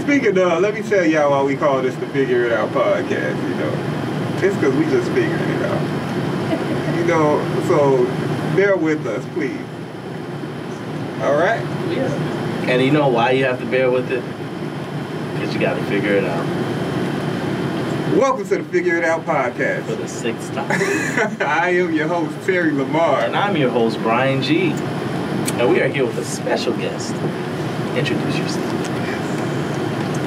Speaking of, let me tell y'all why we call this the Figure It Out podcast, you know. It's because we just figured it out. You know, so bear with us, please. All right? Yeah. And you know why you have to bear with it? Because you got to figure it out. Welcome to the Figure It Out podcast. For the sixth time. I am your host, Terry Lamar. And I'm your host, Brian G. And we are here with a special guest. Introduce yourself.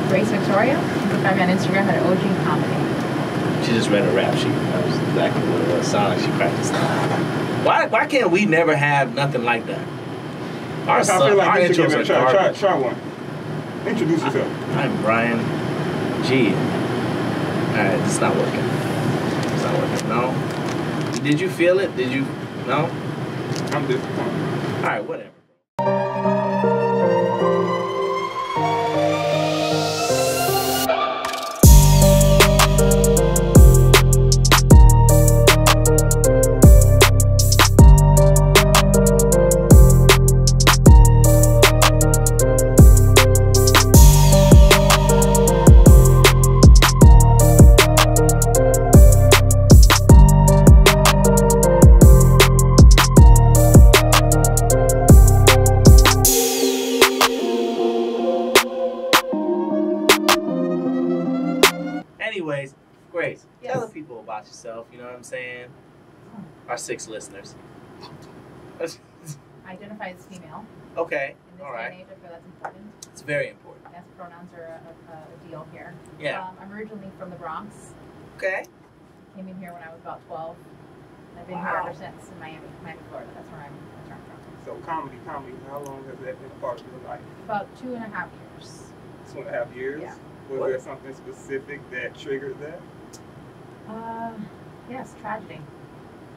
Grace Victoria. You can find me on Instagram at OG Comedy. She just read a rap sheet. That was exactly what it was. Sounded like she practiced that. Why can't we never have nothing like that? Our intros are garbage. Try one. Introduce yourself. I'm Brian G. Alright, it's not working. It's not working. No. Did you feel it? Did you? No? I'm disappointed. Alright, whatever. Anyways, Grace, tell the people about yourself, you know what I'm saying? Our 6 listeners. Identify as female. Okay, In this all day right. and age, I feel that's important. It's very important. Yes, pronouns are a deal here. Yeah. I'm originally from the Bronx. Okay. Came in here when I was about 12. I've been here ever since in Miami, Florida. That's where I'm from. So comedy, how long has that been a part of your life? About 2.5 years. 2.5 years? Yeah. Was there something specific that triggered that? Yes, tragedy.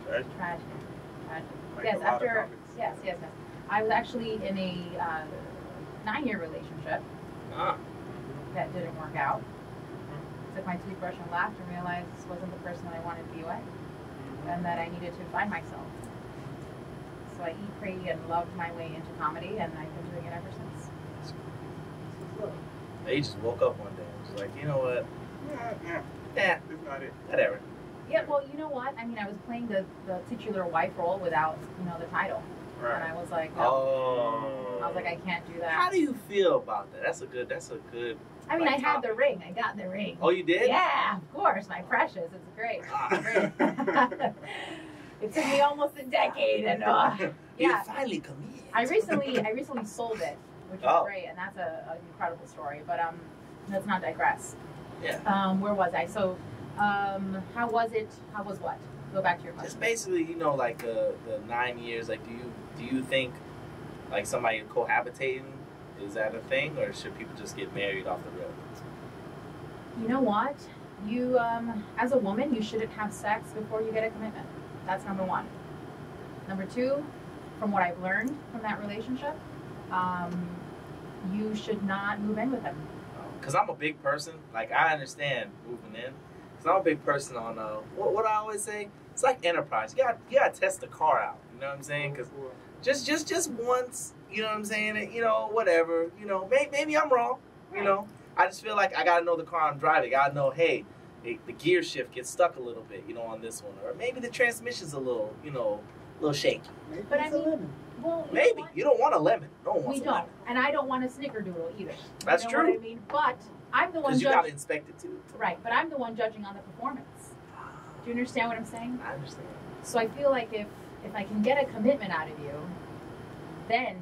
Tragedy. Like Yes, a lot of after, comics. yes. I was actually in a 9-year relationship that didn't work out. Took my toothbrush and laughed and realized this wasn't the person that I wanted to be with, and that I needed to find myself. So I eat, pray, and loved my way into comedy, and I've been doing it ever since. They just woke up one day and was like, you know what? Yeah. Yeah, That's not it. whatever. Yeah, well, you know what? I mean, I was playing the titular wife role without, the title. Right. And I was like, no. Oh. I was like, I can't do that. How do you feel about that? That's a good. I mean, like, I had topic. the ring. I got the ring. Oh, you did? Yeah, of course. My precious. It's great. Great. It took me almost a decade, and You yeah. finally committed. I recently sold it, which is great, and that's an incredible story. But let's not digress. Yeah. Where was I? So, how was it? How was what? Go back to your question. Just basically, like the 9 years. Like, do you think like somebody cohabitating is that a thing, or should people just get married off the rip? You know what? You as a woman, you shouldn't have sex before you get a commitment. That's number 1. Number 2, from what I've learned from that relationship, you should not move in with him. Because I'm a big person. Like, I understand moving in. Because I'm a big person on, what I always say, it's like enterprise. You gotta test the car out. You know what I'm saying? Because just once, you know what I'm saying? Whatever. Maybe I'm wrong. You know? I just feel like I gotta know the car I'm driving. I gotta know, hey, the gear shift gets stuck a little bit, on this one. Or maybe the transmission's a little, a little shaky. But I mean, well, Maybe. You don't want a lemon. No one wants we a don't. lemon. And I don't want a snickerdoodle either. That's you know true. What I mean? But I'm the one Because you got to judging. inspect it too. Right, but I'm the one judging on the performance. Do you understand what I'm saying? I understand. So I feel like if I can get a commitment out of you, then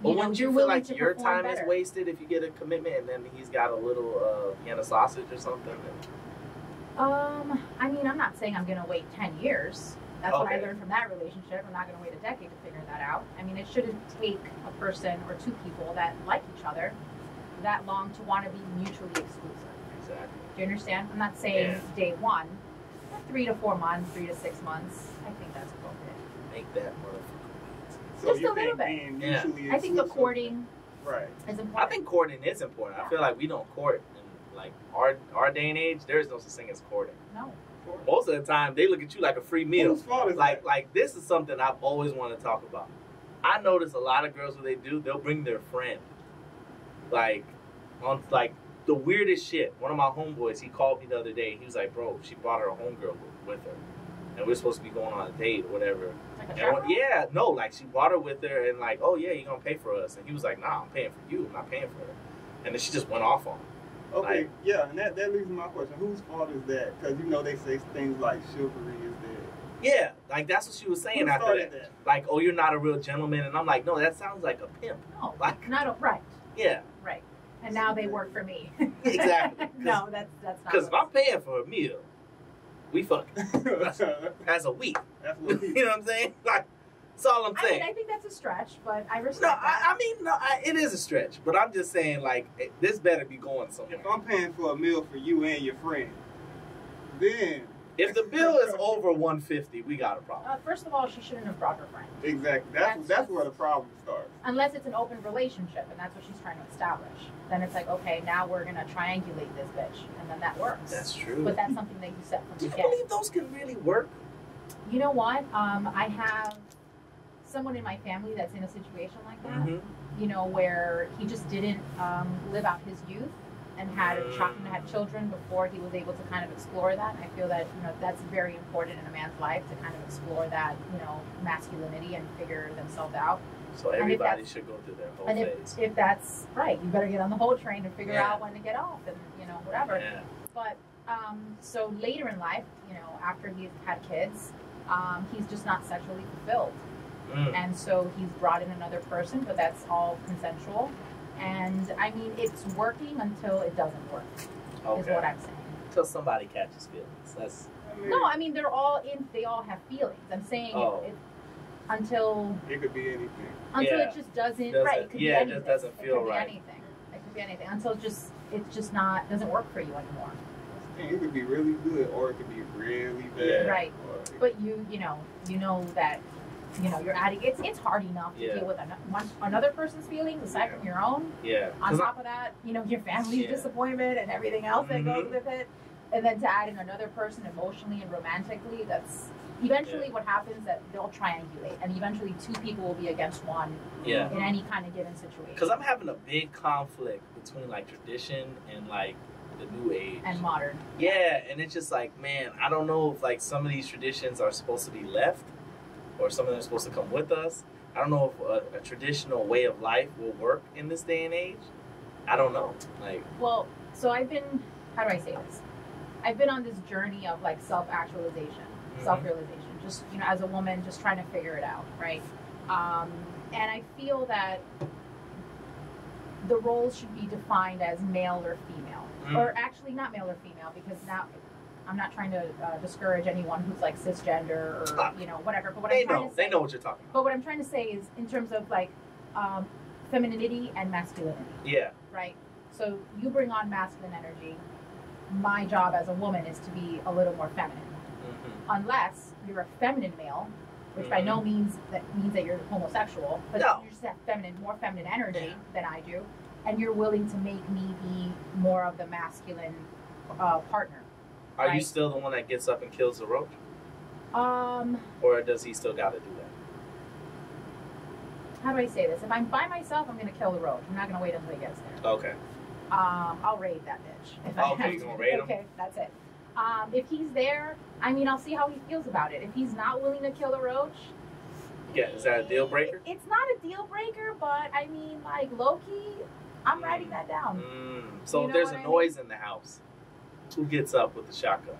But wouldn't you you're feel willing like to your perform time better. is wasted if you get a commitment and then he's got a little can of sausage or something? I mean, I'm not saying I'm going to wait 10 years. That's what I Okay. learned from that relationship. I'm not going to wait a decade to figure that out. I mean, it shouldn't take a person or 2 people that like each other that long to want to be mutually exclusive. Exactly. Do you understand? I'm not saying day 1. 3 to 4 months, 3 to 6 months. I think that's appropriate. Make that motherfucker. So Just you a little think bit. being Yeah. mutually I think the exclusive- courting Right. is important. I think courting is important. I feel like we don't court in like our day and age. There is no such thing as courting. No. Most of the time, they look at you like a free meal. Whose fault is that? Like this is something I've always wanted to talk about. I notice a lot of girls, what they do, they'll bring their friend. Like, on like the weirdest shit. One of my homeboys, he called me the other day. He was like, bro, she brought her homegirl with her. And we're supposed to be going on a date or whatever. Like yeah, no, like she brought her with her and like, oh yeah, you're gonna pay for us. And he was like, nah, I'm paying for you. I'm not paying for her. And then she just went off on him. Okay, like, yeah, and that leads to my question. Whose fault is that? Because, they say things like chivalry is dead. Yeah, like that's what she was saying after that. Like, oh, you're not a real gentleman. And I'm like, no, that sounds like a pimp. No, like, right. Yeah. Right. And now they work for me. Exactly. No, that's not. Because if I'm paying for a meal, we fucking. That's a week. That's what you know what I'm saying? Like, that's all I'm saying. I think that's a stretch, but I respect that. that. It is a stretch. But I'm just saying, like, this better be going somewhere. If I'm paying for a meal for you and your friend, then... If the bill is over $150, we got a problem. First of all, she shouldn't have brought her friend. Exactly. That's where the problem starts. Unless it's an open relationship, and that's what she's trying to establish. Then it's like, okay, now we're going to triangulate this bitch, and then that works. That's true. But that's something that you set from the Do you beginning. believe those can really work? You know what? I have someone in my family that's in a situation like that, where he just didn't live out his youth and had children before he was able to kind of explore that. And I feel that, that's very important in a man's life to kind of explore that, masculinity and figure themselves out. So everybody should go through their whole phase. If that's right, you better get on the whole train and figure out when to get off and, whatever. Yeah. But, so later in life, after he's had kids, he's just not sexually fulfilled. And so he's brought in another person, but that's all consensual. And I mean, it's working until it doesn't work, is what I'm saying. Until somebody catches feelings. No, I mean, they all have feelings. I'm saying until... It could be anything. Until it just doesn't, right, it could be anything. It just doesn't feel right. It could be anything. Until it's just not, doesn't work for you anymore. It could be really good or it could be really bad. Yeah. Right. But you know that, you're adding, it's hard enough to deal with another person's feelings aside from your own. Yeah. On top of that, your family's disappointment and everything else that goes with it. And then to add in another person emotionally and romantically, that's eventually what happens, that they'll triangulate. And eventually two people will be against one in any kind of given situation. Because I'm having a big conflict between like tradition and like the new age. And modern. Yeah, and it's just like, man, I don't know if like some of these traditions are supposed to be left or some of them are supposed to come with us. I don't know if a traditional way of life will work in this day and age. I don't know. Well, so how do I say this? I've been on this journey of like self-actualization, self-realization, just, as a woman, just trying to figure it out, right? And I feel that the roles should be defined as male or female, or actually not male or female, because now I'm not trying to discourage anyone who's like cisgender or whatever. But what I'm trying to say, they know what you're talking about. But what I'm trying to say is in terms of like femininity and masculinity. Yeah. Right. So you bring on masculine energy. My job as a woman is to be a little more feminine, unless you're a feminine male, which by no means means that you're homosexual, but you just have more feminine energy than I do, and you're willing to make me be more of the masculine partner. Are you still the one that gets up and kills the roach? Or does he still got to do that? How do I say this? If I'm by myself, I'm going to kill the roach. I'm not going to wait until he gets there. Okay. I'll raid that bitch. If I have you're to. going to raid him? Okay, that's it. If he's there, I mean, I'll see how he feels about it. If he's not willing to kill the roach... Yeah, is that a deal breaker? It's not a deal breaker, but I mean, like, low-key, I'm writing that down. So if there's a noise in the house, who gets up with the shotgun?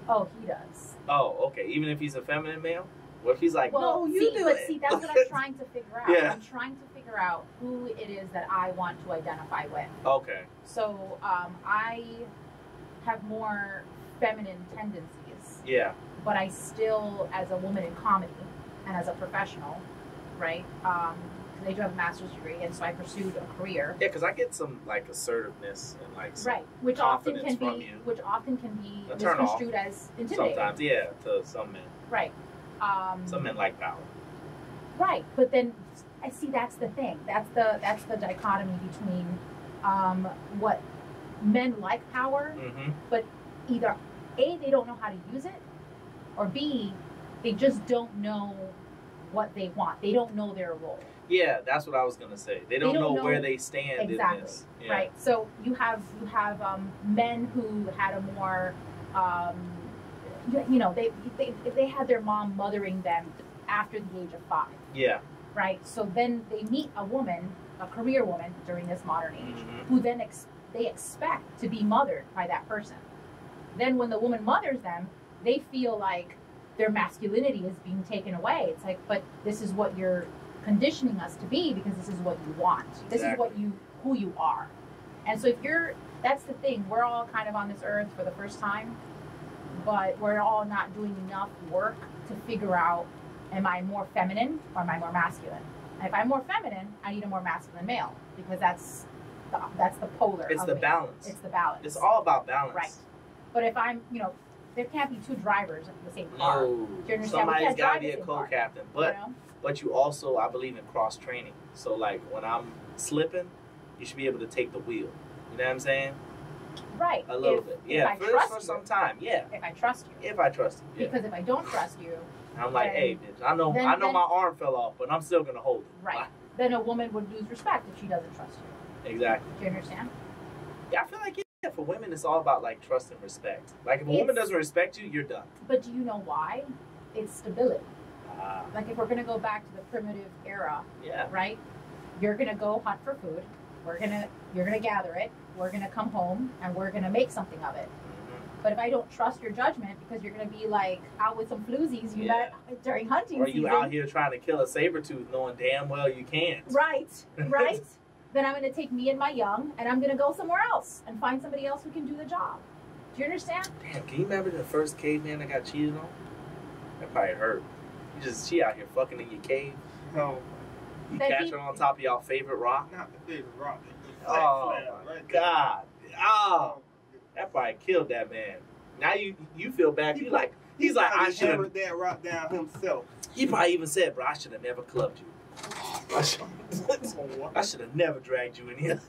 Oh, he does. Oh, okay. Even if he's a feminine male? What if he's like, well, no, you do it? See, that's what I'm trying to figure out. Yeah. I'm trying to figure out who it is that I want to identify with. Okay. So, I have more feminine tendencies. Yeah. But I still, as a woman in comedy and as a professional, right? I do have a master's degree, and so I pursued a career. Yeah, because I get some like assertiveness and like some which often confidence can from be you. Which often can be a turn misconstrued as intimidating. Sometimes, yeah, to some men. Right. Some men like power. Right, but then I see that's the thing. That's the dichotomy between what men like power, but either A, they don't know how to use it, or B, they just don't know what they want. They don't know their role. Yeah, that's what I was gonna say. They don't know where they stand exactly. in this. Yeah. Right. So you have men who had a more, they had their mom mothering them after the age of 5. Yeah. Right. So then they meet a woman, a career woman during this modern age, who then they expect to be mothered by that person. Then when the woman mothers them, they feel like their masculinity is being taken away. It's like, but this is what you're conditioning us to be because this is what you want. Exactly. This is who you are. And so that's the thing. We're all kind of on this earth for the first time, but we're all not doing enough work to figure out, am I more feminine or am I more masculine? And if I'm more feminine, I need a more masculine male because that's the polar. It's the balance. It's the balance. It's all about balance. Right. But if I'm, there can't be 2 drivers in the same car. No. Do you understand? Somebody's got to be a co-captain. But you also, I believe in cross-training. So, like, when I'm slipping, you should be able to take the wheel. You know what I'm saying? Right. A little bit. Yeah, for some time. Yeah. If I trust you. If I trust you. Yeah. Because if I don't trust you, I'm like, hey, bitch, I know my arm fell off, but I'm still going to hold it. Right. Then a woman would lose respect if she doesn't trust you. Exactly. Do you understand? Yeah, I feel like for women, it's all about like trust and respect. Like if a woman doesn't respect you, you're done. But do you know why? It's stability. Like if we're gonna go back to the primitive era, right? You're gonna go hunt for food. You're gonna gather it. We're gonna come home and we're gonna make something of it. But if I don't trust your judgment because you're gonna be like out with some floozies you met during hunting season, or you out here trying to kill a saber-tooth knowing damn well you can't. Right. Then I'm going to take me and my young, and I'm going to go somewhere else and find somebody else who can do the job. Do you understand? Damn, can you remember the first caveman that got cheated on? That probably hurt. She out here fucking in your cave. No. You catch her on top of y'all favorite rock? Not the favorite rock. Oh, my God. Oh, that probably killed that man. Now you feel bad. He's like, I should have that rock down himself. He probably even said, bro, I should have never clubbed you. I should have never dragged you in here.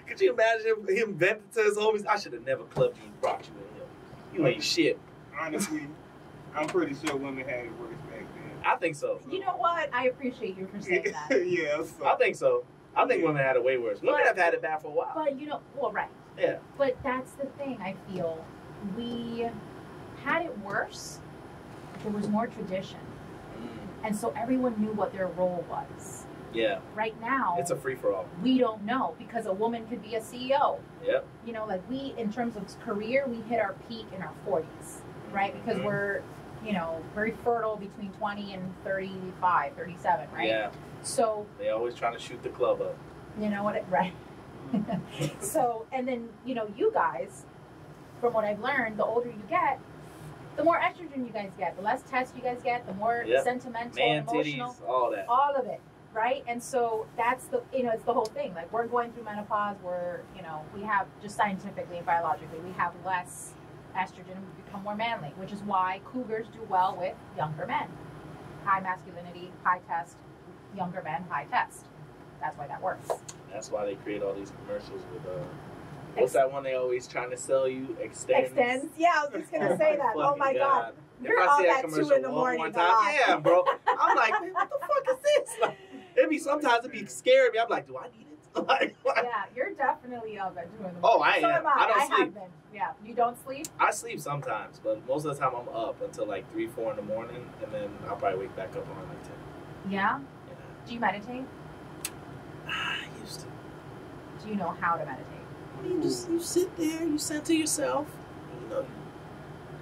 Could you imagine him venting to his homies? I should have never clubbed you and brought you in here. You ain't shit. Honestly, I'm pretty sure women had it worse back then. I think so. You know what? I appreciate you for saying that. Yeah. I think so. I think women had it way worse. Women have had it bad for a while. But right. Yeah. But that's the thing. I feel we had it worse. There was more tradition. And so everyone knew what their role was. Yeah. Right now, it's a free-for-all. We don't know because a woman could be a CEO. Yep. In terms of career, we hit our peak in our 40s, right? Because we're, very fertile between 20 and 35, 37, right? Yeah. So. They always trying to shoot the club up. You know what? Right. So, and then, you guys, from what I've learned, the older you get, the more estrogen you guys get, the less tests you guys get, the more sentimental, emotional, titties, all that, all of it, right? And so that's it's the whole thing. Like we're going through menopause, we have just scientifically and biologically, we have less estrogen, we become more manly, which is why cougars do well with younger men. High masculinity, high test, younger men, high test. That's why that works. That's why they create all these commercials with what's that one they always trying to sell you? Extends. Yeah, I was just gonna say that. Oh my God. You're all that 2 in the morning. Yeah, bro. I'm like, man, what the fuck is this? Like, sometimes it'd be scaring me. I'm like, do I need it? Like, yeah, you're definitely up at 2 in the morning. Oh, I am. I don't sleep. Have been. Yeah, you don't sleep? I sleep sometimes, but most of the time I'm up until like 3, 4 in the morning, and then I'll probably wake back up around like 10. Yeah? Do you meditate? I used to. Do you know how to meditate? You sit there, you center yourself,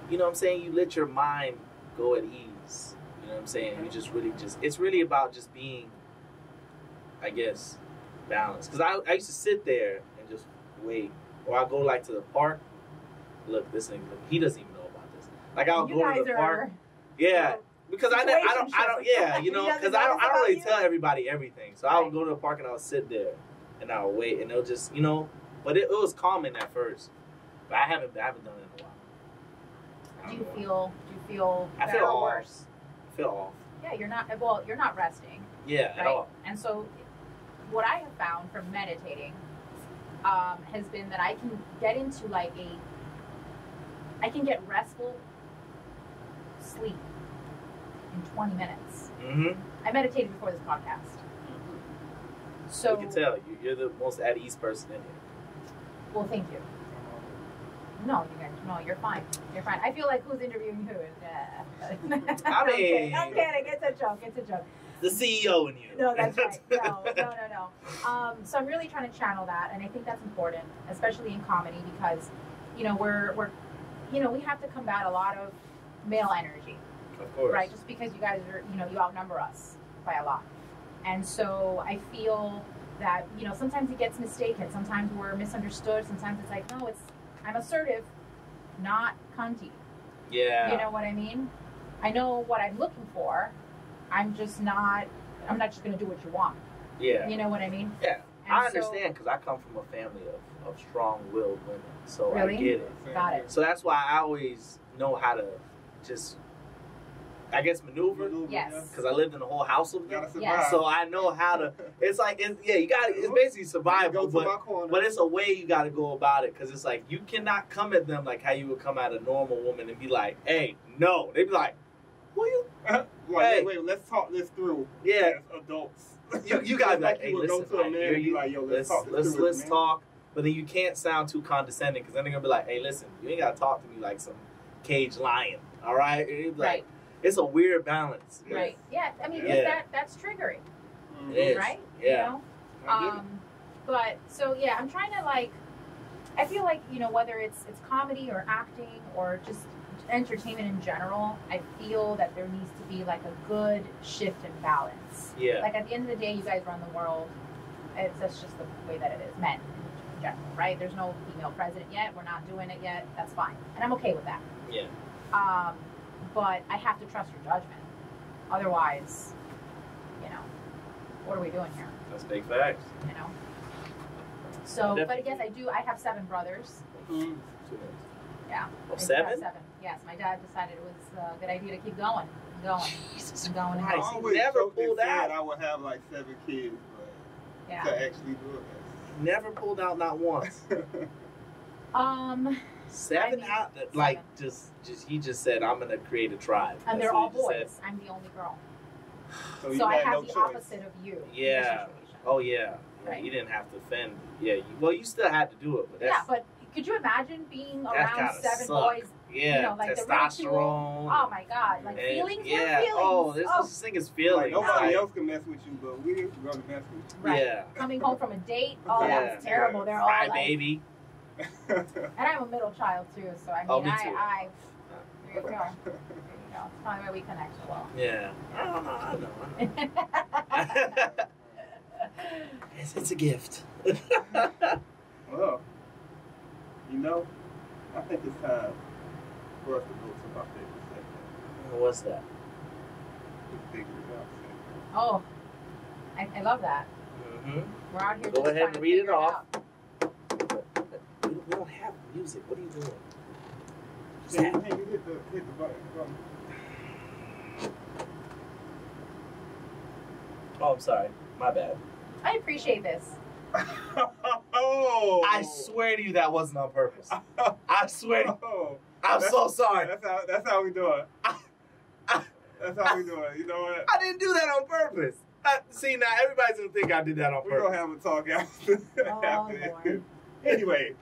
you know what I'm saying? You let your mind go at ease. You know what I'm saying? You just really it's really about just being, I guess, balanced. Because I used to sit there and just wait. Or I go like to the park. Look, this nigga, he doesn't even know about this. Like I'll go to the park. Yeah. Because I don't, because I don't really tell everybody everything. So I would go to the park and I'll sit there and I'll wait and they'll just, but it was calming at first. But I haven't done it in a while. Do you feel I better feel or worse? I feel off. Yeah, you're not resting. Yeah, right? At all. And so what I have found from meditating has been that I can get into I can get restful sleep in 20 minutes. Mm-hmm. I meditated before this podcast. So you can tell you're the most at ease person in here. Well, thank you. No, you guys, no, you're fine. You're fine. I feel like who's interviewing who? I mean, I'm kidding. It's a joke. It's a joke. The CEO in you. No, that's right. No. So I'm really trying to channel that, and I think that's important, especially in comedy, because we have to combat a lot of male energy. Of course. Right? Just because you guys are, you outnumber us by a lot, and so I feel that sometimes it gets mistaken. Sometimes we're misunderstood. Sometimes it's like, no, I'm assertive, not cunty. Yeah. You know what I mean? I know what I'm looking for. I'm not just going to do what you want. Yeah. You know what I mean? Yeah. And I understand because I come from a family of strong-willed women. So really? I get it. Got it. So that's why I always know how to just, I guess, maneuver. Yes. Because I lived in a whole house of them. Yes. So I know how to, it's basically survival, but it's a way you got to go about it. Because it's like, you cannot come at them like how you would come at a normal woman and be like, hey, no. They'd be like, what you? Hey. Wait, let's talk this through. Yeah. As adults. You guys like, hey, listen, go to a man and be like, yo, let's talk. But then you can't sound too condescending because then they're going to be like, hey, listen, you ain't got to talk to me like some caged lion. All right? And you'd be like, it's a weird balance. Right. Yeah. I mean, that's triggering. It is. Right? Yeah. But so yeah, I'm trying to I feel like, whether it's comedy or acting or just entertainment in general, I feel that there needs to be a good shift in balance. Yeah. Like at the end of the day, you guys run the world. That's just the way that it is. Men in general, right? There's no female president yet. We're not doing it yet. That's fine. And I'm okay with that. Yeah. But I have to trust your judgment. Otherwise, what are we doing here? That's big facts. So, but I guess I have 7 brothers. Mm-hmm. Yeah. Oh, 7? 7. Yes, my dad decided it was a good idea to keep going. Jesus going. I always never pulled out. I would have 7 kids, but to actually do it. Never pulled out, not once. 7 out, he just said, I'm gonna create a tribe. And they're all boys. I'm the only girl. So I have the opposite of you. Yeah. Oh yeah. Right. You didn't have to fend. Yeah. You still had to do it, but but could you imagine being around 7 boys? Yeah. Testosterone. Oh my God. Feelings. Yeah. Feelings. Oh, this thing is feelings. Nobody else can mess with you, but we're gonna mess with you. Right. Yeah. Coming home from a date. Oh, that was terrible. They're all baby. And I'm a middle child too, so I mean, me too. there you go. It's probably where we connect well. Yeah. I know. It's a gift. Well, I think it's time for us to go to my favorite segment. What's that? Figure it out. Oh, I love that. Mm-hmm. We're out here. Go just ahead and read it off. Out. We don't have music. What are you doing? Yeah, you hit the button. Oh, I'm sorry. My bad. I appreciate this. Oh! I swear to you that wasn't on purpose. I swear to you. I'm so sorry. That's how we do it. That's how we do it. You know what? I didn't do that on purpose. See, now everybody's going to think I did that on purpose. We're going to have a talk after. Lord. Anyway,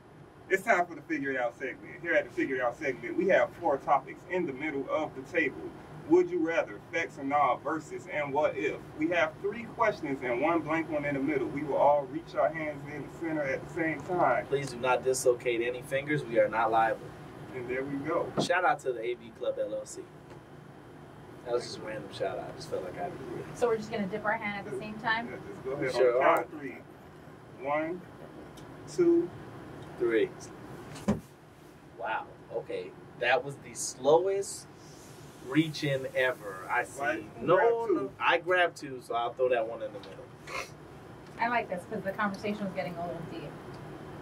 it's time for the Figure It Out segment. Here at the Figure It Out segment, we have 4 topics in the middle of the table. Would you rather, facts or nah, versus, and what if? We have 3 questions and 1 blank one in the middle. We will all reach our hands in the center at the same time. Please do not dislocate any fingers. We are not liable. And there we go. Shout out to the AV Club LLC. That was just a random shout out. I just felt like I had to do it. So we're just going to dip our hand at the same time? Yeah, just go ahead. Sure. On count of 3. 1, 2, 3. Wow. Okay. That was the slowest reach-in ever I see. Right. No, I grabbed 2, so I'll throw that one in the middle. I like this because the conversation was getting a little deep.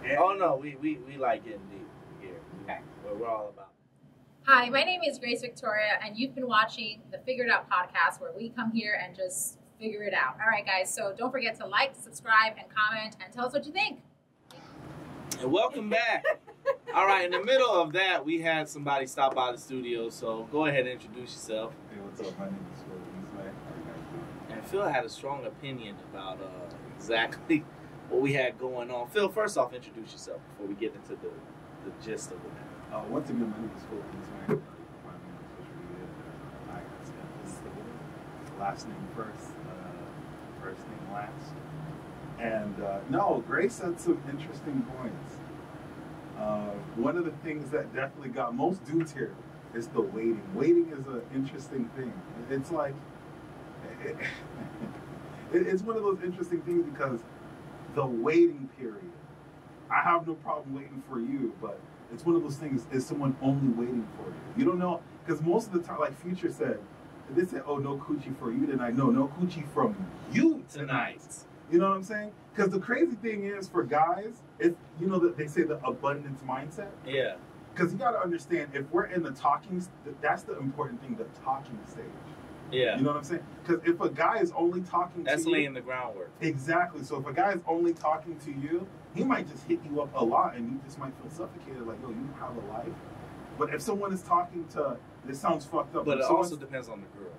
Yeah. Oh no, we like getting deep here. Okay. We're all about it. Hi, my name is Grace Victoria, and you've been watching the Figure It Out podcast, where we come here and just figure it out. All right, guys, so don't forget to like, subscribe, and comment, and tell us what you think. And welcome back. All right, in the middle of that, we had somebody stop by the studio, so go ahead and introduce yourself. Hey, what's up? My name is Isme. And Phil had a strong opinion about exactly what we had going on. Phil, first off, introduce yourself before we get into the gist of it. Once again, my name is Phil. Isme. You can find me on social media. Last name first, first name last. And no, Grace said some interesting points. One of the things that definitely got most dudes here is the waiting. Waiting is an interesting thing. It's like, it's one of those interesting things because the waiting period, I have no problem waiting for you, but it's one of those things, is someone only waiting for you? You don't know, because most of the time, like Future said, they said, oh, no coochie for you tonight. No, no coochie from you tonight. You know what I'm saying? Because the crazy thing is, for guys, it's, you know, that they say the abundance mindset. Yeah. Because you got to understand, if we're in the talking, that's the important thing, the talking stage. Yeah. You know what I'm saying? Because if a guy is only talking to you... That's laying the groundwork. Exactly. So if a guy is only talking to you, he might just hit you up a lot and you just might feel suffocated, like, yo, you have a life. But if someone is talking to... This sounds fucked up. But it also depends on the girl.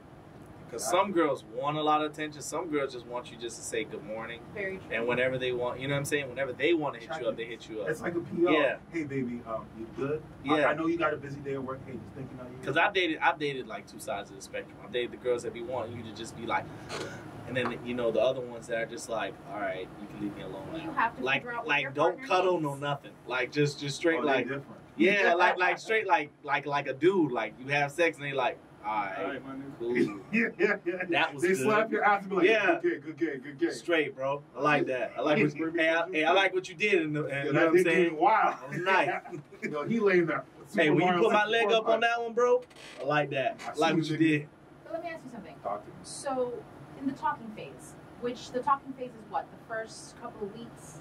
Because some girls want a lot of attention. Some girls just want you just to say good morning. Very true. And whenever they want, you know what I'm saying? Whenever they want to hit you up, they hit you up. It's like a PR. Yeah. Hey, baby, you good? Yeah. I know you got a busy day at work. Hey, just thinking of you. Because I've dated like two sides of the spectrum. I've dated the girls that be wanting you to just be like, and then, you know, the other ones that are just like, all right, you can leave me alone now. You have to like, figure out what like your don't partner cuddle, needs. no nothing. Like, just straight, like, different. yeah, like straight, like a dude. Like, you have sex and they like, all right, my nigga. cool. yeah. That was they good. slap your ass and be like, Yeah. good game. Straight, bro. I like that. I like what I like what you did. You know what I'm That saying? Wow. That was nice. You know, he laying there. Hey, when you put my leg up on that one, bro, I like that. I like what you did. So let me ask you something. Talk to me. So, in the talking phase, which the talking phase is what? The first couple of weeks?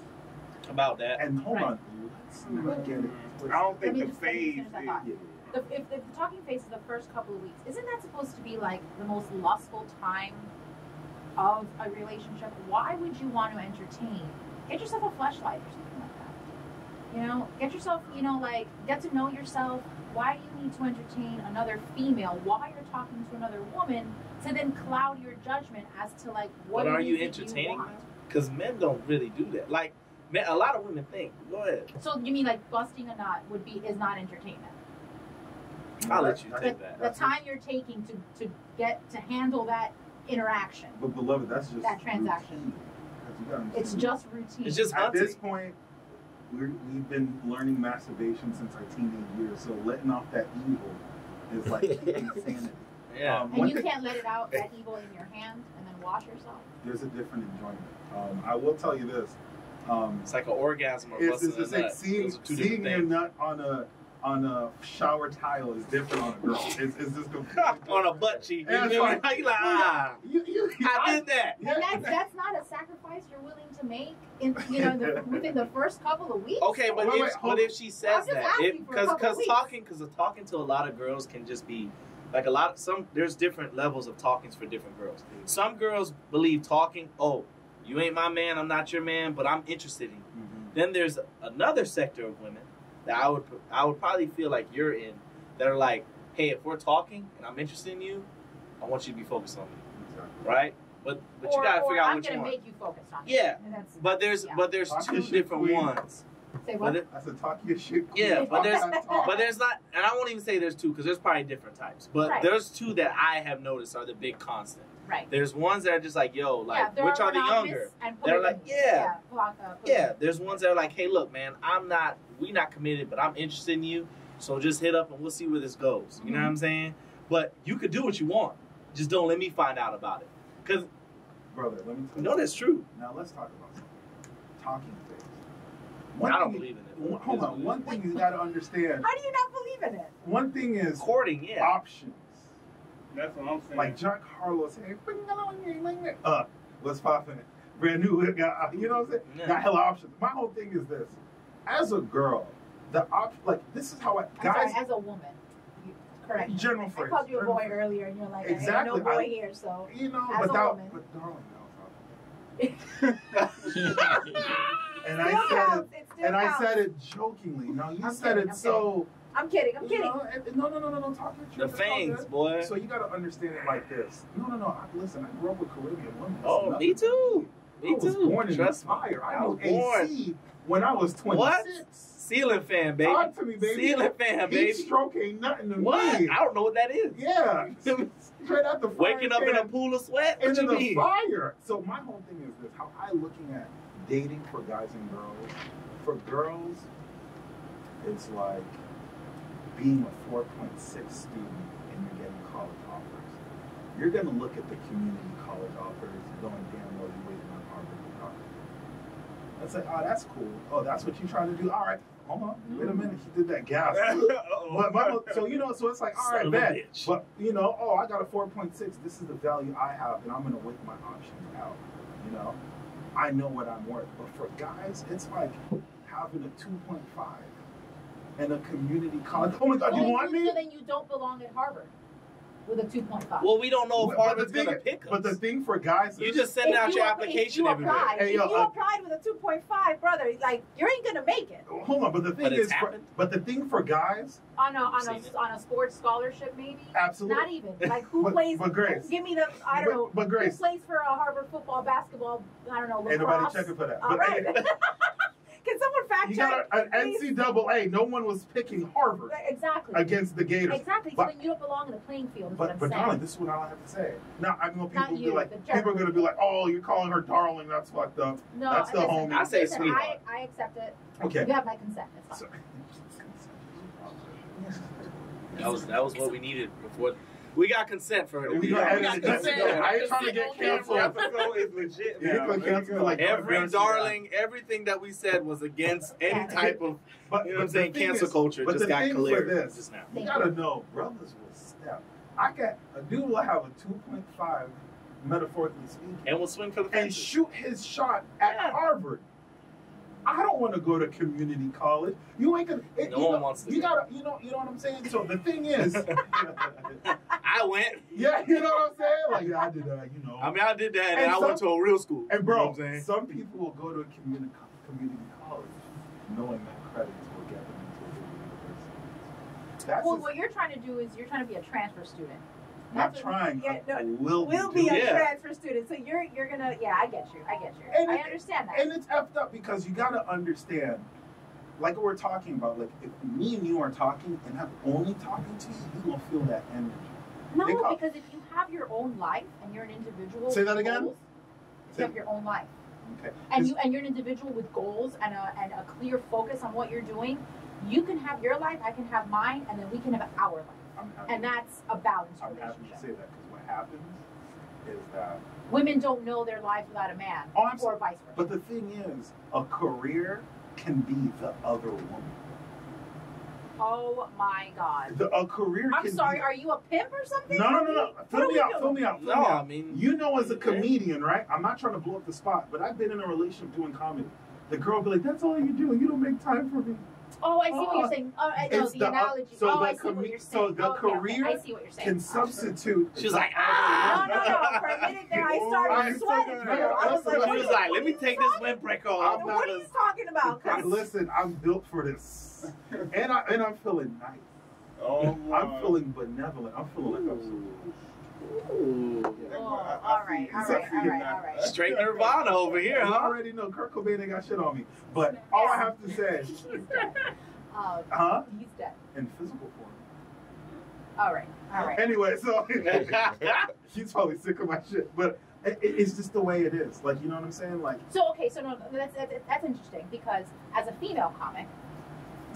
About that. And hold Right. on. Let's not get it. I don't think Let me the just- let me phase finish that is... thought. Yeah. If the talking phase is the first couple of weeks, isn't that supposed to be like the most lustful time of a relationship? Why would you want to entertain? Get yourself a fleshlight or something like that. You know, get yourself, you know, like, get to know yourself. Why do you need to entertain another female while you're talking to another woman to then cloud your judgment as to like what But are it you is that entertaining want? them? Because men don't really do that. Like, men, a lot of women think. Go ahead. So you mean like busting a nut is not entertainment? I'll let you That's- take The that. time you're taking to get to handle that interaction. But beloved, that's just That transaction. routine. 'Cause you gotta It's understand. just routine. It's just At hunting. this point, we've been learning masturbation since our teenage years, so letting off that evil is like insanity. Yeah. and one you thing- can't let it out, that evil in your hand, and then wash yourself. There's a different enjoyment. I will tell you this. It's like an orgasm or It's busting just a like nut. seeing Those are two your different nut on a shower tile is different on a girl. It's just completely on a butt cheek. You Yeah, know, that's right. you like, ah, You, I did that. Yeah. And that's not a sacrifice you're willing to make within the first couple of weeks. Okay, but Wait, but if she says I'm just that, asking for a couple because weeks. talking to a lot of girls can just be like there's different levels of talkings for different girls. Some girls believe talking, oh, you ain't my man, I'm not your man, but I'm interested in you. Mhm. Then there's another sector of women that I would probably feel like you're in that are like, hey, if we're talking and I'm interested in you, I want you to be focused on me, Exactly. right? But you gotta figure out which I'm one. gonna make you focused on it. Yeah, And that's, but there's Talk two your shit, different queen. ones. say But what? it, I said, talk your shit. Yeah, but there's- Talk. But there's not, and I won't even say there's two because there's probably different types. But Right. there's two that I have noticed are the big constant. Right. There's ones that are just like, yo, like, there which are the monogamous younger? and They're like, polygamous. Yeah, there's ones that are like, hey, look, man, we not committed, but I'm interested in you. So just hit up and we'll see where this goes. You know what I'm saying? But you could do what you want. Just don't let me find out about it. Because, Brother, let me tell you. no, that's true. Now let's talk about something. Talking phase. I don't believe in it. Hold on. One thing you got to understand. How do you not believe in it? One thing is Courting, yeah. options. That's what I'm saying. Like Jack Harlow said, let's pop in. Brand new, you know what I'm saying? Yeah. Got hella options. My whole thing is this. As a girl, this is how I'm guys, sorry, as a woman. Correct. general I phrase. called you a boy earlier, and you're like, Exactly. ain't no boy I- here, so. You know, As a but woman. darling, and I Still said counts, it, it still and I counts. said it jokingly. Now you I'm said kidding, it I'm so. I'm kidding. I'm You kidding. know, no. Talk your truth. The It's all fangs, good. boy. So you got to understand it like this. No. Listen, I grew up with Caribbean women. Oh, It's me nothing. too. Me I was too. born in Trust the me. fire. I I know was born. AC when I was 26. What? Ceiling fan, baby. Talk to me, baby. Ceiling fan, baby. Heat stroke ain't nothing to What? me. I don't know what that is. Yeah. Straight out the fire. Waking up in a pool of sweat? What into you the mean? fire. So my whole thing is this: how I looking at dating for guys and girls. For girls, it's like being a 4.6 student and you're getting college offers. You're gonna look at the community college offers, going damn well you're waiting on Harvard to talk. Let's say, oh, that's cool. Oh, that's what you're trying to do. All right, hold on. Wait a minute. He did that gas. So you know, so it's like, all right, bet. But you know, oh, I got a 4.6. This is the value I have, and I'm gonna weigh my options out. You know, I know what I'm worth. But for guys, it's like having a 2.5 and a community college. Oh my God, you want me? So then you don't belong at Harvard with a 2.5. Well, we don't know if Harvard's going to pick us. But the thing for guys, you just send out your application everywhere. If you applied with a 2.5, brother, like you ain't gonna make it. Hold on, but the thing is, but the thing for guys on a sports scholarship, maybe. Absolutely. Not even like who plays. But Grace, give me the I don't know. But Grace, who plays for a Harvard football, basketball? I don't know. Lacrosse. Ain't nobody checking for that. All right. Can someone fact check? You got an NCAA. No one was picking Harvard. Exactly. Against the Gators. Exactly. So then you don't belong in the playing field. But darling, this is what I have to say. Now I know people you, people are going to be like, oh, you're calling her darling. That's fucked up. No, that's the homie. I say sweetheart. I accept it. Okay. You have my consent. It's fine. That was what we needed before. We got consent for it. We got consent. I ain't trying to get canceled. Episode is legit. Everything that we said was against any type of, you know what I'm saying, cancel culture. Just got cleared just now. You gotta know, brothers will step. A dude will have a 2.5, metaphorically speaking, and will swing for the and fences. shoot his shot at Harvard. I don't want to go to community college. You ain't gonna. No one wants to. You gotta. You know what I'm saying. So the thing is, I went. Yeah, you know what I'm saying. Like yeah, I did that. You know. I mean, I did that, and I went to a real school. And bro, you know what I'm saying? Some people will go to a community college, knowing that credits will get them into a university. Well, what you're trying to do is you're trying to be a transfer student. Not trying. Will be a transfer student. So you're gonna. Yeah, I get you. And I understand that. And it's effed up because you gotta understand, like what we're talking about. Like if me and you are talking and I'm only talking to you, you gonna feel that energy. No, because if you have your own life and you're an individual. Say that again. Goals, you have your own life. Okay. And you're an individual with goals and a clear focus on what you're doing. You can have your life. I can have mine, and then we can have our life. And that's a balanced relationship. I'm happy to say that because what happens is that women don't know their lives without a man, or vice versa. But the thing is, a career can be the other woman. Oh my God! A career. I'm sorry. Are you a pimp or something? No. Fill me out. I mean, you know, as a comedian, right? I'm not trying to blow up the spot, but I've been in a relationship doing comedy. The girl will be like, "That's all you do. You don't make time for me." Oh, I see what you're saying. Oh, I know the analogy. I see what you're saying. So the career I see what you're saying. Can substitute. She was like, No. For a minute there, I started sweating. She was like, let me take this windbreaker off. What are you talking about? Listen, I'm built for this, and I'm feeling nice. Oh, I'm feeling benevolent. I'm feeling like I'm so. All right. Straight Nirvana over here, huh? I already know Kurt Cobain ain't got shit on me. But all I have to say He's dead. He's dead. In physical form. All right. Anyway, so he's probably sick of my shit. But it's just the way it is. Like, you know what I'm saying? Like. So that's interesting because as a female comic,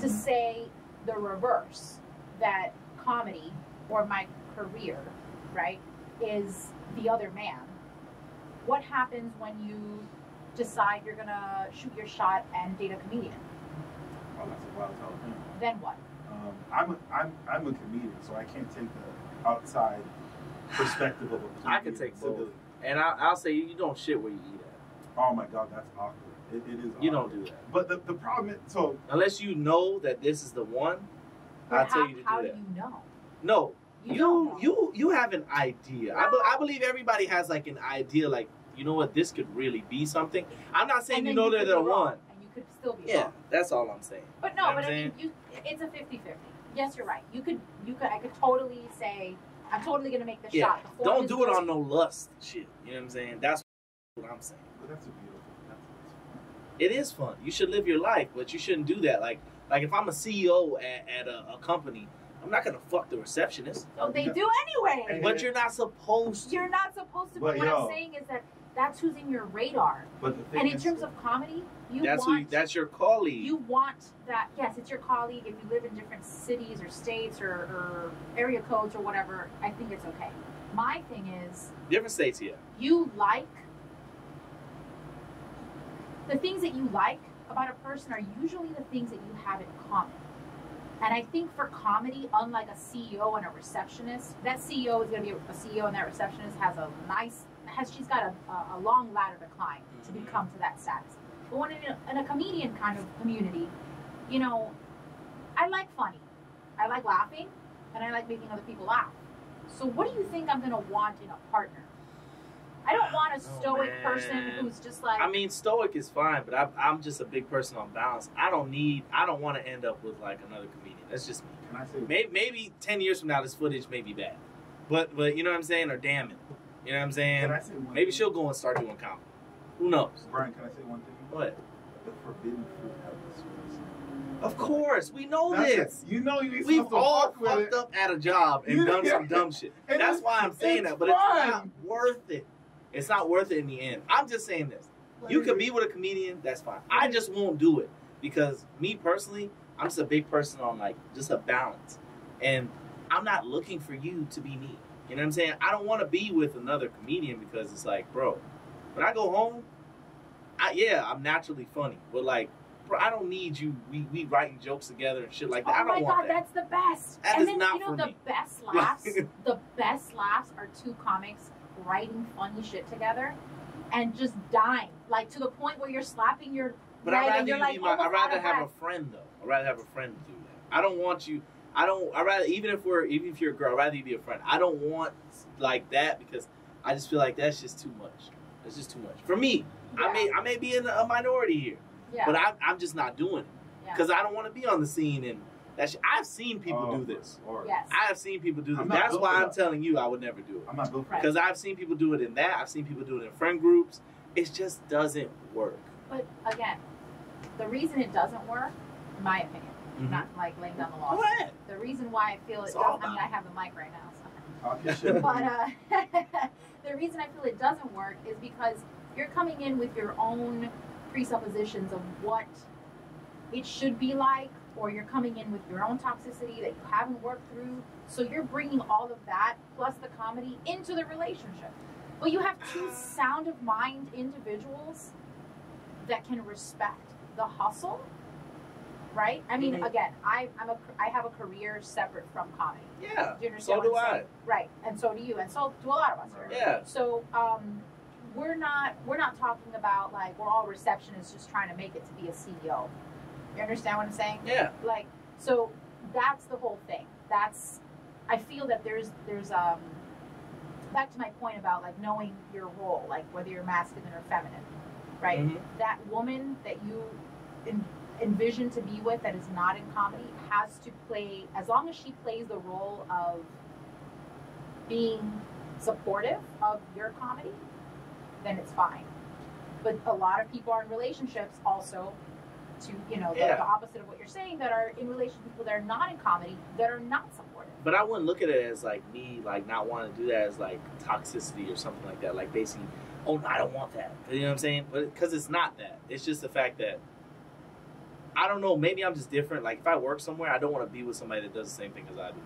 to say the reverse, that comedy or my career, right, is the other man. What happens when you decide you're gonna shoot your shot and date a comedian? Oh, that's a wild thing. Then what? I'm a comedian, so I can't take the outside perspective of a comedian. I can take both. And I'll say you don't shit where you eat at. Oh my God, that's awkward. It is awkward. You don't do that. But the problem is, so unless you know that this is the one, I'll tell you to do that. How do you know? No. You have an idea. I believe everybody has like an idea, like, you know what, this could really be something. I'm not saying you know they're the one. And you could still be wrong. wrong. That's all I'm saying. But no, but I mean, it's a 50-50. Yes, you're right. I could totally say, I'm totally gonna make the shot. Don't do it on no lust shit. You know what I'm saying? That's what I'm saying. But that's a beautiful. That's It is fun. You should live your life, but you shouldn't do that. Like if I'm a CEO at a company, I'm not gonna fuck the receptionist. Oh, they do anyway. But you're not supposed to. You're not supposed to. But what I'm saying is that that's who's in your radar. But the thing and in terms of comedy, that's your colleague. You want that. Yes, it's your colleague. If you live in different cities or states or area codes or whatever, I think it's okay. My thing is different states here. You like the things that you like about a person are usually the things that you have in common. And I think for comedy, unlike a CEO and a receptionist, that CEO is going to be a CEO and that receptionist she's got a long ladder to climb to become to that status. But when in a comedian kind of community, you know, I like funny. I like laughing and I like making other people laugh. So what do you think I'm going to want in a partner? I don't want a stoic person who's just like... I mean, stoic is fine, but I'm just a big person on balance. I don't want to end up with like another comedian. That's just me. Can I say maybe 10 years from now, this footage may be bad. But you know what I'm saying? Or damn it. You know what I'm saying? Can I say one maybe thing? she'll go and start doing comedy. Who knows? Brian, can I say one thing? What? The forbidden fruit have the sweetest. Of course, we know That's this. it. You know We've all fucked up at a job and done some dumb shit. That's why I'm saying that, but it's not worth it. It's not worth it in the end. I'm just saying this. You could be with a comedian, that's fine. I just won't do it because me personally, I'm just a big person on like just a balance. And I'm not looking for you to be me. You know what I'm saying? I don't want to be with another comedian because it's like, bro, when I go home, I'm naturally funny. But like, bro, I don't need you. We writing jokes together and shit like that. I don't want that. That's the best. That and is then not you know for the me. best laughs. The best laughs are two comics writing funny shit together and just dying, like to the point where you're slapping your But leg I'd and you're rather like, I'd rather have breath. a friend though. I'd rather have a friend do that. I don't want you. I'd rather even if you're a girl, I'd rather you be a friend. I don't want like that because I just feel like that's just too much. It's just too much for me. Yeah. I may be in a minority here, but I'm just not doing it because I don't want to be on the scene and that shit. I've seen people do this. Yes. I have seen people do this. That's why I'm telling you I would never do it. I'm not built for Because I've seen people do it in that. I've seen people do it in friend groups. It just doesn't work. But again, the reason it doesn't work, in my opinion, not like laying down the law. Go ahead. The reason why I feel it doesn't, I have the mic right now, so. But the reason I feel it doesn't work is because you're coming in with your own presuppositions of what it should be like, or you're coming in with your own toxicity that you haven't worked through. So you're bringing all of that plus the comedy into the relationship. Well, you have two sound of mind individuals that can respect the hustle, right? I mean, again, I have a career separate from comedy. Yeah. Do you understand So do what I'm I. saying? Right, and so do you, and so do a lot of us here. Yeah. So we're not talking about like we're all receptionists just trying to make it to be a CEO. You understand what I'm saying? Yeah. Like, so that's the whole thing. I feel that there's back to my point about like knowing your role, like whether you're masculine or feminine, right? That woman that you envision to be with that is not in comedy has to play, as long as she plays the role of being supportive of your comedy, then it's fine. But a lot of people are in relationships also to, the opposite of what you're saying, that are in relationships with people that are not in comedy, that are not supportive. But I wouldn't look at it as like me, like not wanting to do that as like toxicity or something like that. Like basically, oh no, I don't want that. You know what I'm saying? But because it's not that. It's just the fact that I don't know. Maybe I'm just different. Like if I work somewhere, I don't want to be with somebody that does the same thing as I do.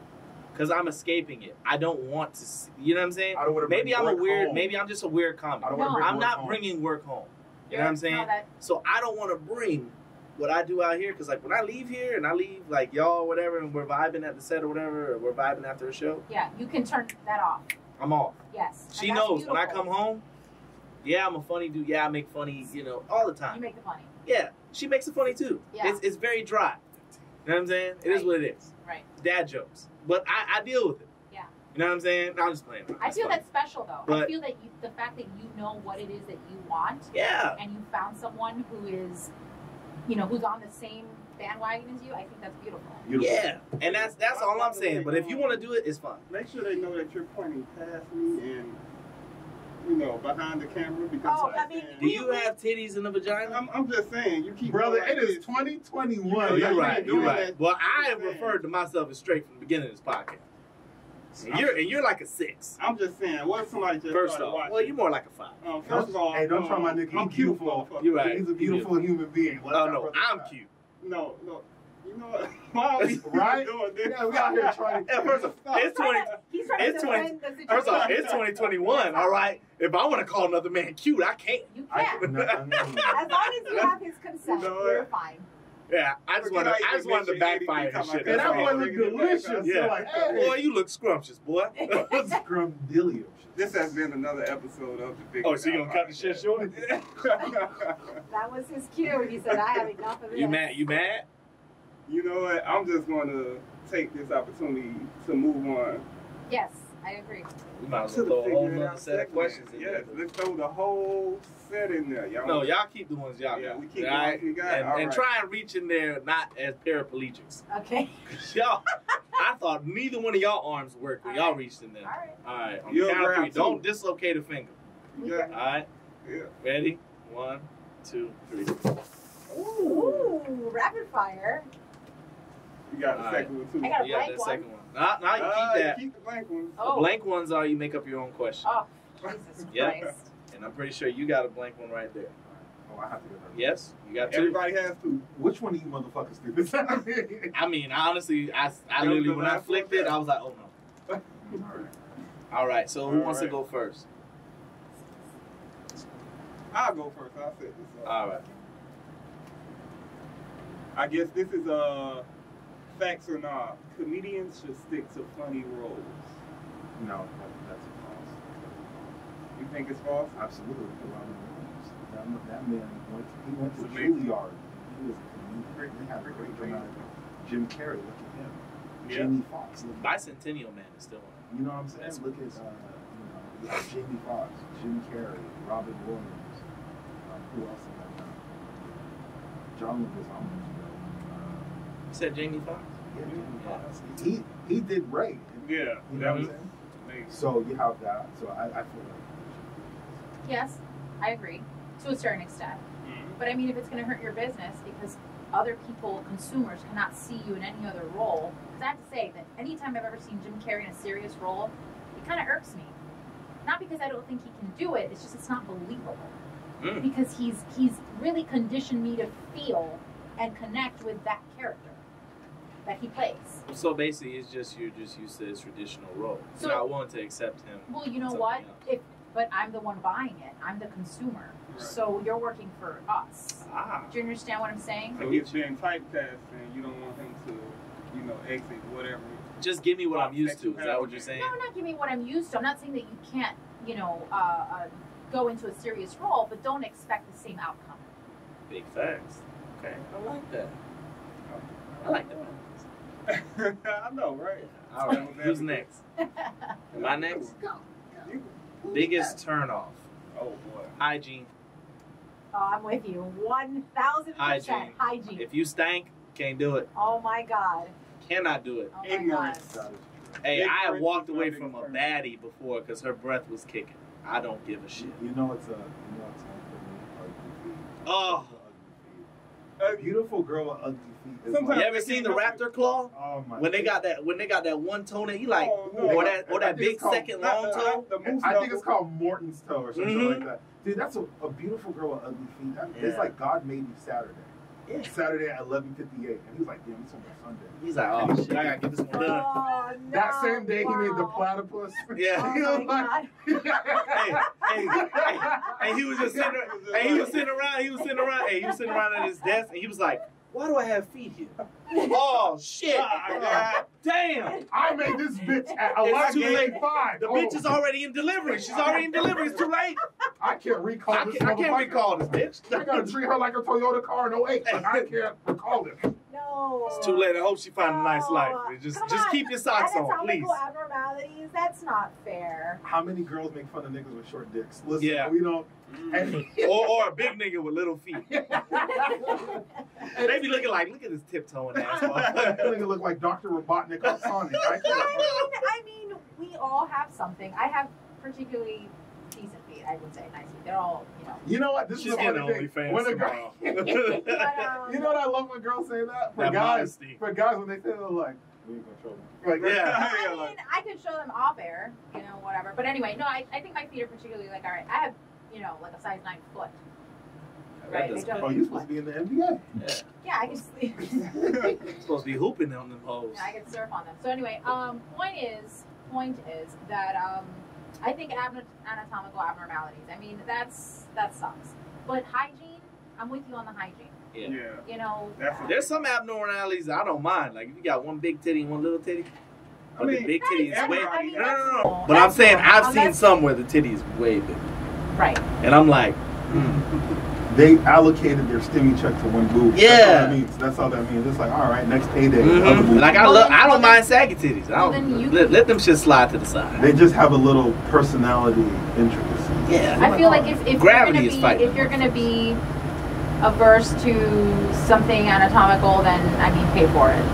Because I'm escaping it. I don't want to. You know what I'm saying? I don't want to maybe I'm a weird. home. Maybe I'm just a weird comic. I'm not bringing work home. You know what I'm saying? So I don't want to bring what I do out here, because like when I leave here and I leave like y'all or whatever, and we're vibing at the set or whatever, or we're vibing after a show. Yeah, you can turn that off. I'm off. Yes. She knows when I come home. Yeah, I'm a funny dude. Yeah, I make funny. All the time. You make the funny. Yeah, she makes it funny too. Yeah. It's very dry. You know what I'm saying? It is what it is. Right. Dad jokes, but I deal with it. Yeah. You know what I'm saying? No, I'm just playing. I feel that's special though. But, I feel that the fact that you know what it is that you want. Yeah. And you found someone who is, who's on the same bandwagon as you. I think that's beautiful. Yeah, and that's all I'm saying. But if you want to do it, it's fine. Make sure they know that you're pointing past me and you know, behind the camera because Oh, I mean, Do you have titties in the vagina? I'm just saying, you keep Brother, going it like is this. 2021. Oh, you're you right. ain't You're doing right. that. Well, I I'm just referred to myself as straight from the beginning of this podcast. And you're like a 6. I'm just saying, what if somebody just First started off, watching? well, you're more like a 5. First of all, Hey, don't try my nigga. I'm He's cute, beautiful. motherfucker. You're right. He's a beautiful human being. Let Oh that no, brother I'm die. cute. No. You know what? Why are we Right? doing this? Yeah, we out here trying to. Yeah, first off, it's 20. He's trying to It's 20. defend the situation. First off, it's 2021. All right. If I want to call another man cute, I can't. You I can't. no. As long as you have his consent, You know you're what? fine. Yeah, I just wanted to backfire and shit. And That's that all. wasn't delicious. Yeah. You're like, hey. Boy, you look scrumptious, boy. Scrumdiddlyumptious. This has been another episode of the Big. Oh, so you gonna cut the shit short? That was his cue. He said, I have enough of this. You mad? You mad? You know what? I'm just going to take this opportunity to move on Yes, I agree. We might as to well the throw a whole figure it nother out set of segment. questions in Yes, there. let's throw the whole set in there, y'all. No, y'all keep the ones y'all Yeah, got. we keep the all ones we got. And, All and right. try and reach in there not as paraplegics. Okay. Y'all, I thought neither one of y'all arms worked when y'all reached in there. All right. All right, on You'll the count of grab 3, two. don't dislocate a finger. Yeah, All right, yeah. ready? 1, 2, 3. Ooh, rapid fire. You got the All second one, too. I got a Yeah, blank that one. second one. Now you keep that. Keep the blank ones. The Oh. blank ones are you make up your own question. Oh, Jesus Yeah. Christ. And I'm pretty sure you got a blank one right there. Oh, I have to get that. Yes, you got 2. Everybody has to. Which one of you motherfuckers do this? I mean, honestly, I literally, when I flicked it, I was like, oh no. All right, so who wants to go first? I'll go first. I'll set this up. All right. I guess this is facts or not. Comedians should stick to funny roles. No, that's false. You think it's false? Absolutely. That man went to It's amazing. Juilliard. He was a comedian. He had a great dramatic. Jim Carrey, look at him. Yeah. Jamie Foxx, look at him. Bicentennial Man is still on. You know what I'm saying? That's Look at you have Jamie Foxx, Jim Carrey, Robin Williams. Who else am I now? John Leguizamo. You said Jamie Foxx? Yeah, Jamie Yeah. Foxx. He did great. Yeah. You know That what I'm was saying? amazing. So you have that. So I feel like. Yes, I agree to a certain extent. But I mean, if it's going to hurt your business because other people, consumers, cannot see you in any other role, because I have to say that anytime I've ever seen Jim Carrey in a serious role, it kind of irks me. Not because I don't think he can do it, it's just it's not believable. Because he's really conditioned me to feel and connect with that character that he plays. So basically, it's just you're just used to his traditional role. So- You're not willing to accept him. Well, you know Something what? else. But I'm the one buying it. I'm the consumer. Right. So you're working for us. Ah. Do you understand what I'm saying? So he's been typecast and you don't want him to, exit whatever. Just give me what I'm used to. Is that what you're saying? No, not giving what I'm used to. I'm not saying that you can't, go into a serious role, but don't expect the same outcome. Big facts. Okay, I like that. I like that. I know, right? All right, who's next? Am I next? Go. Biggest turnoff. Oh boy. Hygiene. Oh, I'm with you. 1,000% Hygiene. hygiene. If you stank, can't do it. Oh my God. Cannot do it. Oh my Ignorance. God. That is true. Hey, Big I have turn walked is away my from a biggest turn. baddie before because her breath was kicking. I don't give a shit. You know it's a ugly feet. Oh. A beautiful girl with ugly feet. Is Sometimes- You ever seen the raptor claw? Oh my. When they got that one toe, and he like, Oh, no. or I that think big it's called- second long toe. The moose I think knuckle. it's called Morton's toe or something Mhm. like that. Dude, that's a beautiful girl with ugly feet. Yeah. It's like God made me Saturday. Yeah. Saturday at 11:58, and he was like, "Damn, it's almost Sunday." He's like, oh shit, I gotta get this one done. Oh, no. That same day, he made the Wow. platypus. Yeah. He Oh was my like- God. And he was just sitting there, and he was sitting around at his desk, and he was like, why do I have feet here? Oh shit! God. Damn! I made this bitch at It's too late. 11:05. The bitch is already in delivery. She's already in delivery. It's too late. I can't recall I this. can't motherfucker. recall this bitch. I gotta treat her like a Toyota car in 08, but I can't recall it. No. It's too late. I hope she finds a nice life. Just Come just on. keep your socks on, please. Anatomical abnormalities. That's not fair. How many girls make fun of niggas with short dicks? Listen, Yeah. we don't. And, Or a big nigga with little feet. They be looking like, look at this tiptoeing ass motherfucker. nigga look like Dr. Robotnik or Sonic. I can't. I mean, we all have something. I have particularly decent feet. I would say nicely. They're all, you know. You know what? This She's is getting the thing. OnlyFans When a tomorrow. But, you know what I love when girls say that? That modesty. For guys, when they say they're like, we ain't gonna show them. Like, Yeah. I mean, I could show them off air, you know, whatever. But anyway, no, I think my feet are particularly like, all right, I have, you know, like a size 9 foot. Right? That does- oh, you're supposed to be in the NBA. Yeah. Yeah, I can sleep. Supposed to be hooping on them hoes. Yeah, I can surf on them. So anyway, point is that I think anatomical abnormalities. I mean, that sucks. But hygiene, I'm with you on the hygiene. Yeah. You know, There's some abnormalities I don't mind. Like if you got one big titty and one little titty. But the big titty is way. I mean, No. But I'm saying I've seen some where the titty is way bigger. Right. And I'm like, They allocated their stimmy check to one boob. Yeah. That's all that means. It's like, all right, next payday. mm-hmm. Like I don't mind saggy titties. I don't, let them shit slide to the side. They just have a little personality intricacy. Yeah. I feel like if Gravity is fighting. if you're gonna be averse to something anatomical, then I mean pay for it.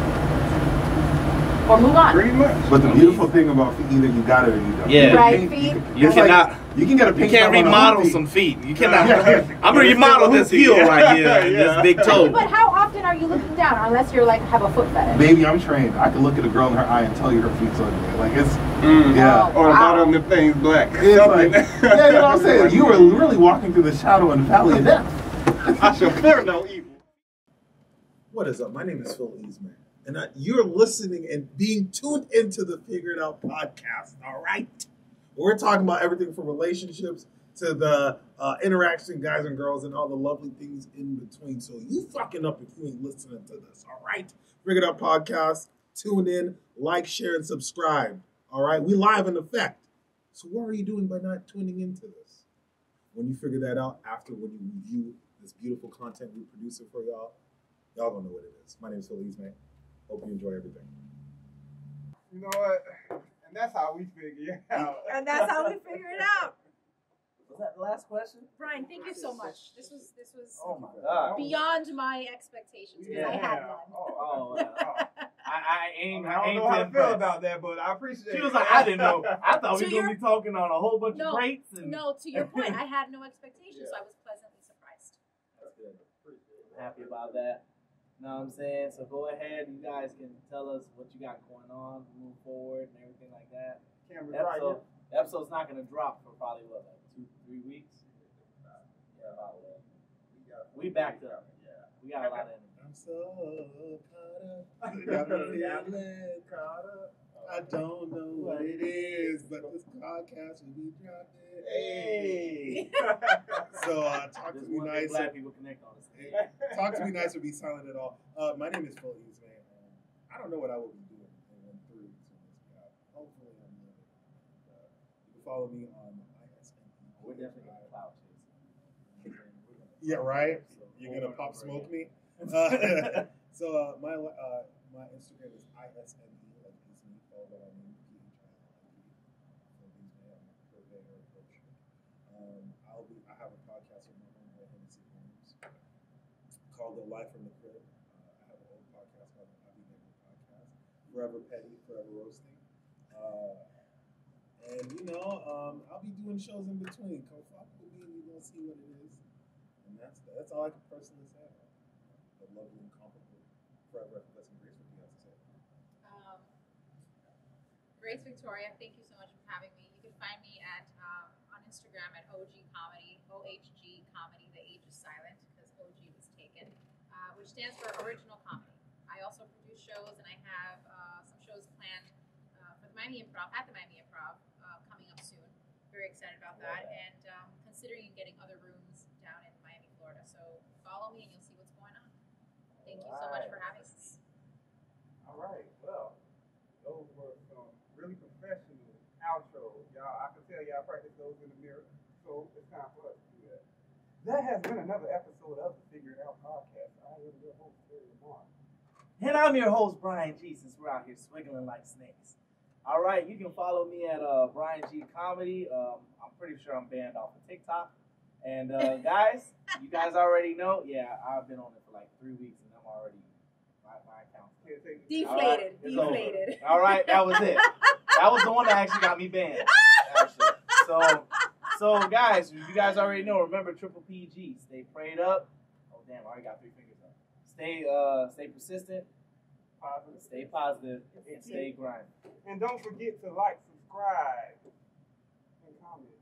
Or move on. Pretty much. But the beautiful thing about feet, either you got it or you don't. Yeah. Right, feet. You cannot. You can get a You pink can't eye on a remodel hoop some feet. feet. You cannot. Yeah. I'm gonna remodel this heel right here and this big toe. But how often are you looking down unless you're like have a foot fetish? Baby, I'm trained. I can look at a girl in her eye and tell you her feet's ugly. Like it's yeah. Oh. Or the Wow. bottom of the thing's black. It's like, yeah, you know what I'm saying? You were really walking through the shadow and valley of death. I shall fear no evil. What is up? My name is Phil Isme, and you're listening and being tuned into the Figure It Out podcast, all right? We're talking about everything from relationships to the interaction, guys and girls, and all the lovely things in between. So you fucking up if you ain't listening to this, all right? Figure It Out podcast, tune in, like, share, and subscribe, all right? We live in effect. So what are you doing by not tuning into this? When you figure that out after when you review this beautiful content we're producing for y'all don't know what it is. My name is Phil Isme. Hope you enjoy everything. You know what? And that's how we figure it out. And that's how we figure it out. Was that the last question? Brian, thank you so much. This was Oh my God. beyond my expectations because I had none. Oh, I ain't. I don't know how to feel about that, but I appreciate it. She was like, I didn't know. I thought we To were going to be talking on a whole bunch No, of rates. And No, to your point, I had no expectations, so I was pleasantly surprised. That's good. I'm happy about that. You know what I'm saying? So go ahead. You guys can tell us what you got going on, move forward, and everything like that. The episode's not going to drop for probably, what, like 2-3 weeks? Yeah, about that. We backed up. Yeah. We got a lot of energy. I'm so caught up. I don't know what it is, but this podcast will be dropping. Hey! So talk to Just me one nice. black people connect on this. Talk to me nice or be silent at all. My name is Phil Isme. I don't know what I will be doing in 3 weeks when this is out. Hopefully I'm living. You can follow me on ISME. We're definitely going to cloud chase. Yeah, right? You're going to pop smoke me? So my Instagram is ISME, like Isme, all that I mean, I have a podcast with my homeboy Hennessy Holmes called The Life from the Crib. I have an old podcast called the Happy Neighbor Podcast. Forever Petty, Forever Roasting. And I'll be doing shows in between. Come fuck with me and you're gonna see what it is. And that's all I can personally say about it. The lovely, incomparable, forever effortless, and graceful thing I have to say. Grace Victoria, thank you so much for having me. You can find me at on Instagram at OG Comedy, OHG Comedy. The H is silent because OG was taken, which stands for Original Comedy. I also produce shows, and I have some shows planned for the Miami Improv at the Miami Improv coming up soon. Very excited about that, and considering getting other rooms down in Miami, Florida. So follow me, and you'll see what's going on. Thank you so much for having us. All right. Well, those were some really professional outros. Y'all, I can tell y'all practice those in the mirror. So it's time for us to do that. That has been another episode of the Figure It Out podcast. I am your host, Terry Lamar. And I'm your host, Brian G, since we're out here swiggling like snakes. All right, you can follow me at Brian G Comedy. I'm pretty sure I'm banned off of TikTok. And guys, you guys already know, I've been on it for like 3 weeks, and I'm already, my account. Deflated. All right, that was it. That was the one that actually got me banned. Actually. So So, guys, you guys already know. Remember, triple PG. Stay prayed up. Oh, damn, I already got 3 fingers up. Stay persistent. Positive. Stay positive. And stay grinding. And don't forget to like, subscribe, and comment.